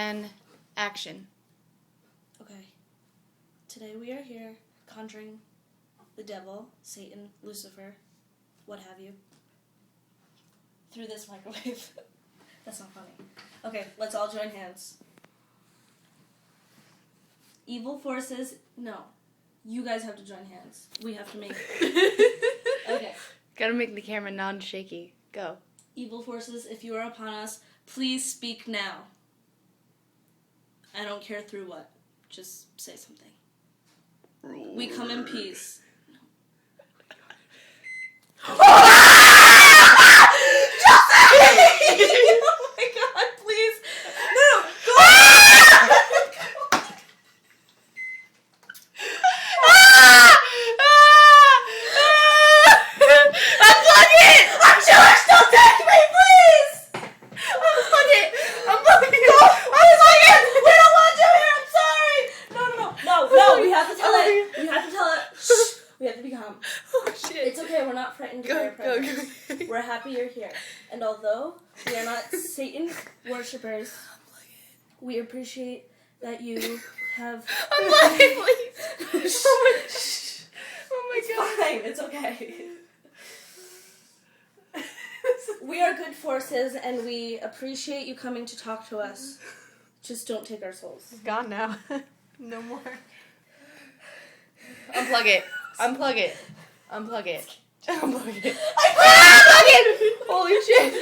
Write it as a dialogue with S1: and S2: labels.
S1: and action.
S2: Okay. Today we are here conjuring the devil, Satan, Lucifer, what have you, through this microwave. That's not funny. Okay, let's all join hands. Evil forces, no. You guys have to join hands. We have to make Okay.
S1: Gotta make the camera non-shaky. Go.
S2: Evil forces, if you are upon us, please speak now. I don't care through what. Just say something. We come in peace. Oh my god, please. No, go
S1: Unplug it!
S2: I'm Jewish, don't touch me, please! Unplug it! Unplug it! Unplug it! We don't want you here, I'm sorry! No, we have to tell it. We have to tell it. Shh. We have to be calm.
S1: Oh shit.
S2: It's okay, we're not frightened by your presence. We're happy you're here. And although we are not Satan worshippers, we appreciate that you have...
S1: Unplug it, please! Oh my god.
S2: It's fine, it's okay. We are good forces, and we appreciate you coming to talk to us. Just don't take our souls.
S3: It's gone now. No more.
S1: Unplug it. Unplug it. Unplug it. Unplug it.
S2: Unplug it!
S1: Holy shit.